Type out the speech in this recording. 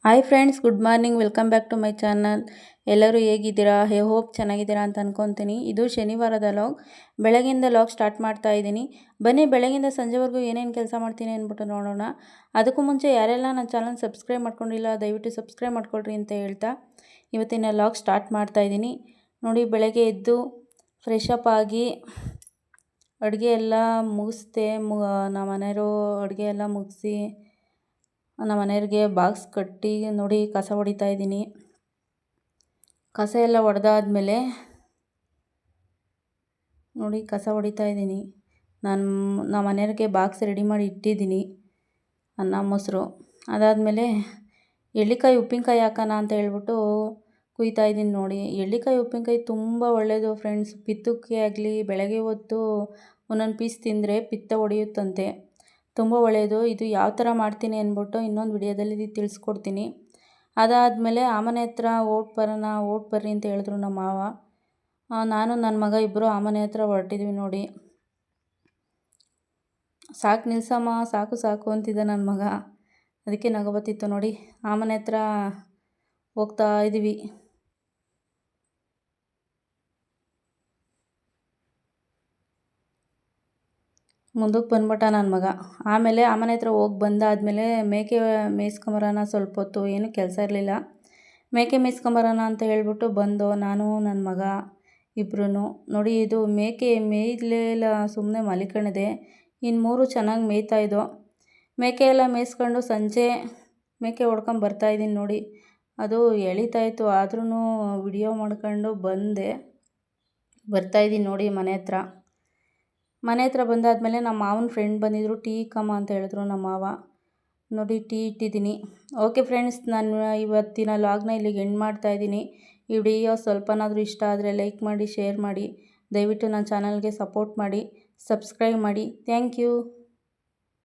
Hi friends, good morning. Welcome back to my channel. ಎಲ್ಲರೂ ಹೇಗಿದ್ದೀರಾ? Hope ಚೆನ್ನಾಗಿದ್ದೀರಾ ಅಂತ ಅನ್ಕೊತೀನಿ. ಇದು ಶನಿವಾರದ ಲಾಗ್. ಬೆಳಗಿಂದ ಲಾಗ್ ಸ್ಟಾರ್ಟ್ ಮಾಡ್ತಾ ಇದ್ದೀನಿ. ಬನ್ನಿ, ಬೆಳಗಿಂದ ಸಂಜೆವರೆಗೂ ಏನೇನು ಕೆಲಸ ಮಾಡ್ತೀನಿ ಅಂದ್ಬಿಟ್ಟು ನೋಡೋಣ. ಅದಕ್ಕೂ ಮುಂಚೆ ಯಾರೆಲ್ಲ ನನ್ನ ಚಾನಲ್ ಸಬ್ಸ್ಕ್ರೈಬ್ ಮಾಡ್ಕೊಂಡಿಲ್ಲ, ದಯವಿಟ್ಟು ಸಬ್ಸ್ಕ್ರೈಬ್ ಮಾಡ್ಕೊಳ್ರಿ ಅಂತ ಹೇಳ್ತಾ ಇವತ್ತಿನ ಲಾಗ್ ಸ್ಟಾರ್ಟ್ ಮಾಡ್ತಾ ಇದ್ದೀನಿ. ನೋಡಿ, ಬೆಳಗ್ಗೆ ಎದ್ದು ಫ್ರೆಶ್ ಅಪ್ ಆಗಿ ಅಡುಗೆ ಎಲ್ಲ ಮುಗಿಸ್ದೆ. ನಮ್ಮ ಮನೆಯವರು ಅಡುಗೆ ಎಲ್ಲ ಮುಗಿಸಿ ನಮ್ಮ ಮನೆಯವ್ರಿಗೆ ಬಾಕ್ಸ್ ಕಟ್ಟಿ ನೋಡಿ ಕಸ ಹೊಡಿತಾ ಇದ್ದೀನಿ. ಕಸ ಎಲ್ಲ ಹೊಡೆದಾದ್ಮೇಲೆ ನೋಡಿ ಕಸ ಹೊಡಿತಾ ಇದ್ದೀನಿ. ನಮ್ಮ ಮನೆಯವ್ರಿಗೆ ಬಾಕ್ಸ್ ರೆಡಿ ಮಾಡಿ ಇಟ್ಟಿದ್ದೀನಿ, ಅನ್ನ ಮೊಸರು. ಅದಾದಮೇಲೆ ಎಳ್ಳಿಕಾಯಿ ಉಪ್ಪಿನಕಾಯಿ ಹಾಕೋಣ ಅಂತ ಹೇಳ್ಬಿಟ್ಟು ಕುಯ್ತಾ ಇದ್ದೀನಿ. ನೋಡಿ, ಎಳ್ಳಿಕಾಯಿ ಉಪ್ಪಿನಕಾಯಿ ತುಂಬ ಒಳ್ಳೆಯದು ಫ್ರೆಂಡ್ಸ್. ಪಿತ್ತಕ್ಕೆ ಆಗಲಿ, ಬೆಳಗ್ಗೆ ಹೊತ್ತು ಒಂದೊಂದು ಪೀಸ್ ತಿಂದರೆ ಪಿತ್ತ ಹೊಡೆಯುತ್ತಂತೆ, ತುಂಬ ಒಳ್ಳೆಯದು. ಇದು ಯಾವ ಥರ ಮಾಡ್ತೀನಿ ಅಂದ್ಬಿಟ್ಟು ಇನ್ನೊಂದು ವಿಡಿಯೋದಲ್ಲಿ ತಿಳಿಸ್ಕೊಡ್ತೀನಿ. ಅದಾದಮೇಲೆ ಆ ಮನೆ ಹತ್ರ ಓಟ್ ಬರ್ರಿ ಅಂತ ಹೇಳಿದ್ರು ನಮ್ಮ ಮಾವ. ನಾನು ನನ್ನ ಮಗ ಇಬ್ಬರು ಆ ಮನೆ ಹತ್ರ ಹೊರಟಿದ್ವಿ. ನೋಡಿ, ಸಾಕು ನಿಲ್ಸಮ್ಮ, ಸಾಕು ಸಾಕು ಅಂತಿದ್ದ ನನ್ನ ಮಗ. ಅದಕ್ಕೆ ನಗು ಬರ್ತಿತ್ತು. ನೋಡಿ, ಆ ಮನೆ ಹತ್ರ ಹೋಗ್ತಾ ಇದ್ದೀವಿ. ಮುಂದಕ್ಕೆ ಬಂದ್ಬಿಟ್ಟ ನನ್ನ ಮಗ. ಆಮೇಲೆ ಆ ಮನೆ ಹತ್ರ ಹೋಗಿ ಬಂದಾದಮೇಲೆ ಮೇಕೆ ಮೇಯಿಸ್ಕೊಂಬರೋಣ ಸ್ವಲ್ಪ ಹೊತ್ತು. ಏನೂ ಕೆಲಸ ಇರಲಿಲ್ಲ. ಮೇಕೆ ಮೇಯಿಸ್ಕೊಂಬರೋಣ ಅಂತ ಹೇಳ್ಬಿಟ್ಟು ಬಂದು ನಾನು ನನ್ನ ಮಗ ಇಬ್ಬರೂ. ನೋಡಿ, ಇದು ಮೇಕೆ ಮೇಯ್ಲಿಲ್ಲ, ಸುಮ್ಮನೆ ಮಲಿಕೊಂಡಿದೆ. ಇನ್ನು 3 ಚೆನ್ನಾಗಿ ಮೇಯ್ತಾಯಿದ್ದೋ. ಮೇಕೆ ಎಲ್ಲ ಮೇಯಿಸ್ಕೊಂಡು ಸಂಜೆ ಮೇಕೆ ಹೊಡ್ಕೊಂಡು ಬರ್ತಾಯಿದ್ದೀನಿ. ನೋಡಿ, ಅದು ಎಳಿತಾಯಿತ್ತು, ಆದ್ರೂ ವಿಡಿಯೋ ಮಾಡ್ಕೊಂಡು ಬರ್ತಾಯಿದ್ದೀನಿ. ನೋಡಿ, ಮನೆ ಹತ್ರ ಬಂದಾದಮೇಲೆ ನಮ್ಮ ಮಾವನ ಫ್ರೆಂಡ್ ಬಂದಿದ್ದರು. ಟೀ ಕಮ್ಮ ಅಂತ ಹೇಳಿದ್ರು ನಮ್ಮ ಮಾವ. ನೋಡಿ, ಟೀ ಇಟ್ಟಿದ್ದೀನಿ. ಓಕೆ ಫ್ರೆಂಡ್ಸ್, ನಾನು ಇವತ್ತಿನ ಲಾಗ್ನ ಇಲ್ಲಿಗೆ ಎಂಡ್ ಮಾಡ್ತಾಯಿದ್ದೀನಿ. ಈ ವಿಡಿಯೋ ಸ್ವಲ್ಪನಾದರೂ ಇಷ್ಟ ಆದರೆ ಲೈಕ್ ಮಾಡಿ, ಶೇರ್ ಮಾಡಿ. ದಯವಿಟ್ಟು ನನ್ನ ಚಾನಲ್ಗೆ ಸಪೋರ್ಟ್ ಮಾಡಿ, ಸಬ್ಸ್ಕ್ರೈಬ್ ಮಾಡಿ. Thank you.